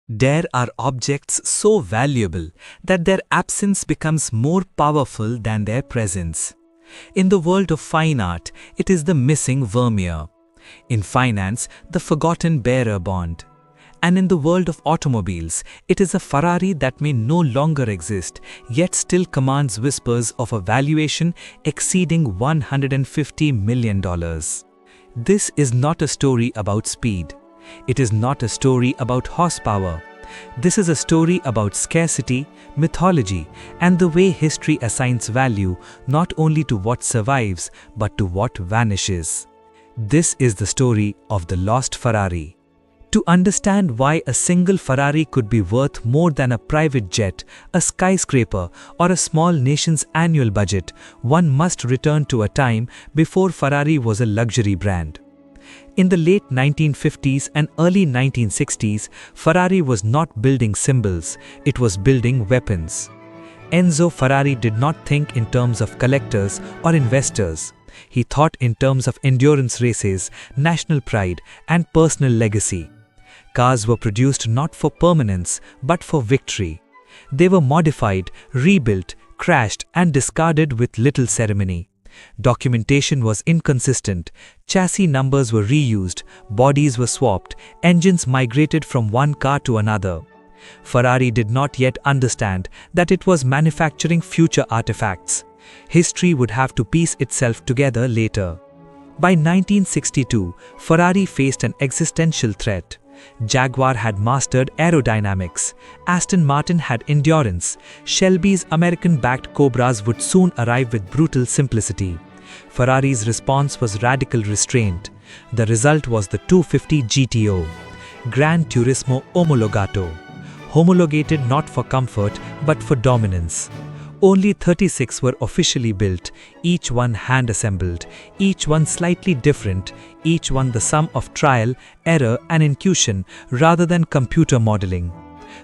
There are objects so valuable that their absence becomes more powerful than their presence. In the world of fine art, it is the missing Vermeer. In finance, the forgotten bearer bond. And in the world of automobiles, it is a Ferrari that may no longer exist, yet still commands whispers of a valuation exceeding $150 million. This is not a story about speed. It is not a story about horsepower. This is a story about scarcity, mythology, and the way history assigns value not only to what survives but to what vanishes. This is the story of the lost Ferrari. To understand why a single Ferrari could be worth more than a private jet, a skyscraper, or a small nation's annual budget, one must return to a time before Ferrari was a luxury brand. In the late 1950s and early 1960s, Ferrari was not building symbols, it was building weapons. Enzo Ferrari did not think in terms of collectors or investors. He thought in terms of endurance races, national pride, and personal legacy. Cars were produced not for permanence, but for victory. They were modified, rebuilt, crashed, and discarded with little ceremony. Documentation was inconsistent, chassis numbers were reused, bodies were swapped, engines migrated from one car to another. Ferrari did not yet understand that it was manufacturing future artifacts. History would have to piece itself together later. By 1962, Ferrari faced an existential threat. Jaguar had mastered aerodynamics, Aston Martin had endurance, Shelby's American-backed Cobras would soon arrive with brutal simplicity. Ferrari's response was radical restraint. The result was the 250 GTO, Gran Turismo Omologato, homologated not for comfort but for dominance. Only 36 were officially built, each one hand-assembled, each one slightly different, each one the sum of trial, error and intuition rather than computer modeling.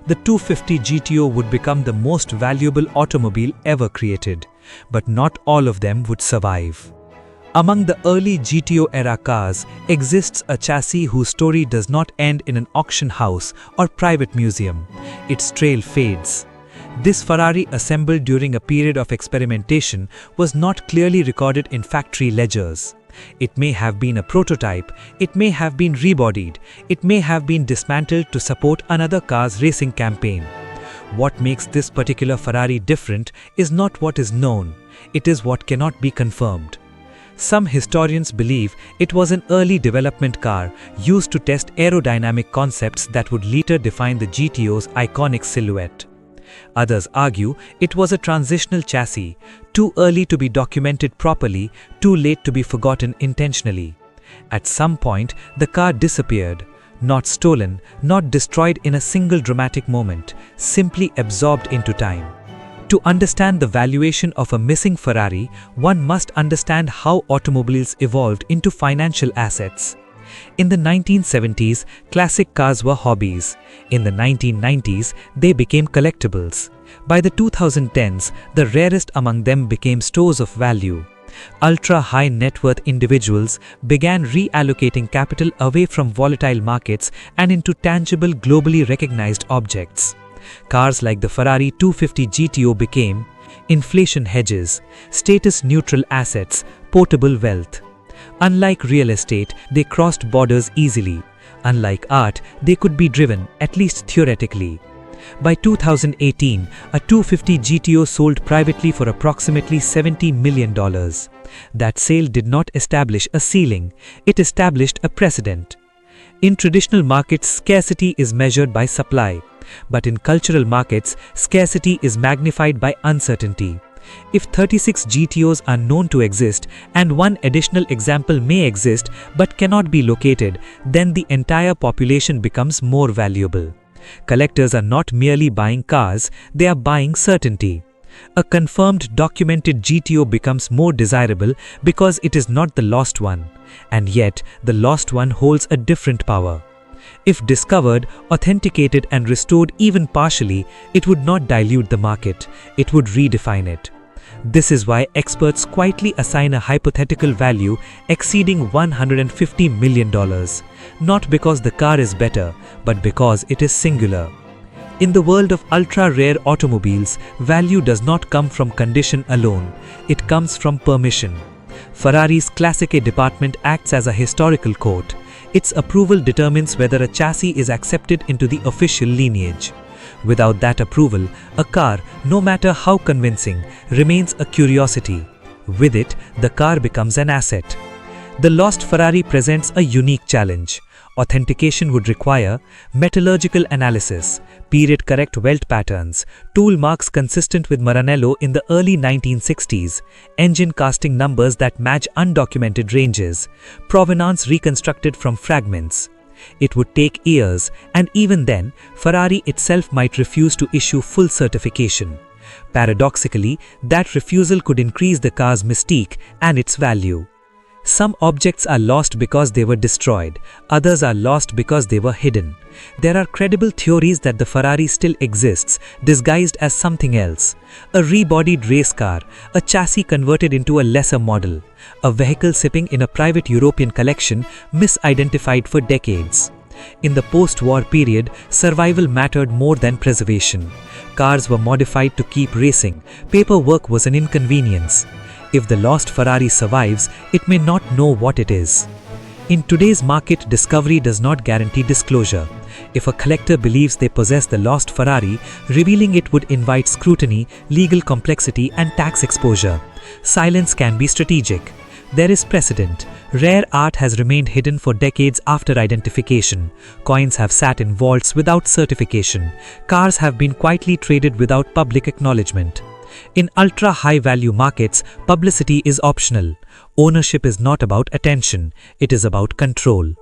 The 250 GTO would become the most valuable automobile ever created, but not all of them would survive. Among the early GTO-era cars exists a chassis whose story does not end in an auction house or private museum. Its trail fades. This Ferrari, assembled during a period of experimentation, was not clearly recorded in factory ledgers. It may have been a prototype, it may have been rebodied, it may have been dismantled to support another car's racing campaign. What makes this particular Ferrari different is not what is known, it is what cannot be confirmed. Some historians believe it was an early development car used to test aerodynamic concepts that would later define the GTO's iconic silhouette. Others argue it was a transitional chassis, too early to be documented properly, too late to be forgotten intentionally. At some point, the car disappeared, not stolen, not destroyed in a single dramatic moment, simply absorbed into time. To understand the valuation of a missing Ferrari, one must understand how automobiles evolved into financial assets. In the 1970s, classic cars were hobbies. In the 1990s, they became collectibles. By the 2010s, the rarest among them became stores of value. Ultra-high net worth individuals began reallocating capital away from volatile markets and into tangible, globally recognized objects. Cars like the Ferrari 250 GTO became inflation hedges, status-neutral assets, portable wealth. Unlike real estate, they crossed borders easily. Unlike art, they could be driven, at least theoretically. By 2018, a 250 GTO sold privately for approximately $70 million. That sale did not establish a ceiling, it established a precedent. In traditional markets, scarcity is measured by supply. But in cultural markets, scarcity is magnified by uncertainty. If 36 GTOs are known to exist and one additional example may exist but cannot be located, then the entire population becomes more valuable. Collectors are not merely buying cars, they are buying certainty. A confirmed, documented GTO becomes more desirable because it is not the lost one. And yet, the lost one holds a different power. If discovered, authenticated and restored even partially, it would not dilute the market, it would redefine it. This is why experts quietly assign a hypothetical value exceeding $150 million, not because the car is better, but because it is singular. In the world of ultra-rare automobiles, value does not come from condition alone, it comes from permission. Ferrari's Classic A department acts as a historical court. Its approval determines whether a chassis is accepted into the official lineage. Without that approval, a car, no matter how convincing, remains a curiosity. With it, the car becomes an asset. The lost Ferrari presents a unique challenge. Authentication would require metallurgical analysis, period-correct welt patterns, tool marks consistent with Maranello in the early 1960s, engine casting numbers that match undocumented ranges, provenance reconstructed from fragments. It would take years, and even then, Ferrari itself might refuse to issue full certification. Paradoxically, that refusal could increase the car's mystique and its value. Some objects are lost because they were destroyed, others are lost because they were hidden. There are credible theories that the Ferrari still exists, disguised as something else. A rebodied race car, a chassis converted into a lesser model, a vehicle sipping in a private European collection misidentified for decades. In the post-war period, survival mattered more than preservation. Cars were modified to keep racing, paperwork was an inconvenience. If the lost Ferrari survives, it may not know what it is. In today's market, discovery does not guarantee disclosure. If a collector believes they possess the lost Ferrari, revealing it would invite scrutiny, legal complexity, and tax exposure. Silence can be strategic. There is precedent. Rare art has remained hidden for decades after identification. Coins have sat in vaults without certification. Cars have been quietly traded without public acknowledgement. In ultra-high-value markets, publicity is optional. Ownership is not about attention, it is about control.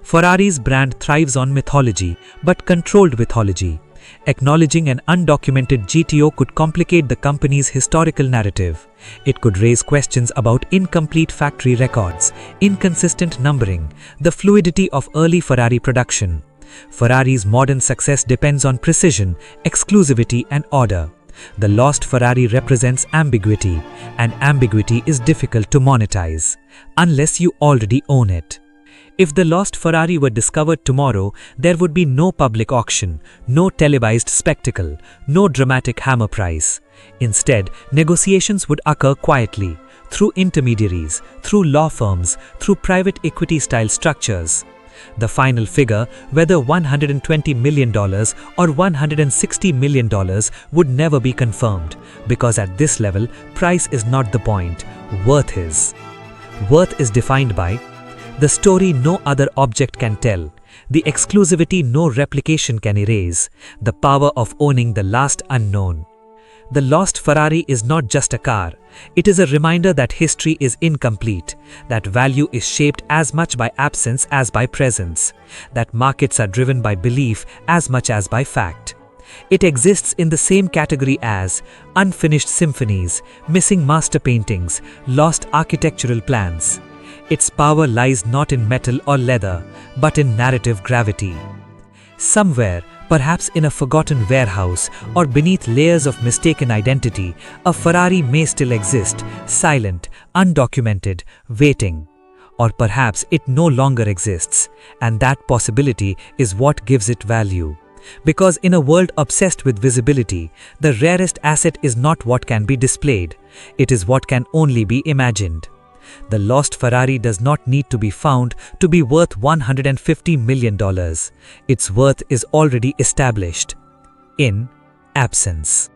Ferrari's brand thrives on mythology, but controlled mythology. Acknowledging an undocumented GTO could complicate the company's historical narrative. It could raise questions about incomplete factory records, inconsistent numbering, the fluidity of early Ferrari production. Ferrari's modern success depends on precision, exclusivity, and order. The lost Ferrari represents ambiguity, and ambiguity is difficult to monetize, unless you already own it. If the lost Ferrari were discovered tomorrow, there would be no public auction, no televised spectacle, no dramatic hammer price. Instead, negotiations would occur quietly, through intermediaries, through law firms, through private equity-style structures. The final figure, whether $120 million or $160 million, would never be confirmed, because at this level, price is not the point, worth is. Worth is defined by the story no other object can tell, the exclusivity no replication can erase, the power of owning the last unknown. The lost Ferrari is not just a car. It is a reminder that history is incomplete, that value is shaped as much by absence as by presence, that markets are driven by belief as much as by fact. It exists in the same category as unfinished symphonies, missing master paintings, lost architectural plans. Its power lies not in metal or leather, but in narrative gravity. Somewhere, perhaps in a forgotten warehouse or beneath layers of mistaken identity, a Ferrari may still exist, silent, undocumented, waiting. Or perhaps it no longer exists, and that possibility is what gives it value. Because in a world obsessed with visibility, the rarest asset is not what can be displayed, it is what can only be imagined. The lost Ferrari does not need to be found to be worth $150 million. Its worth is already established in absence.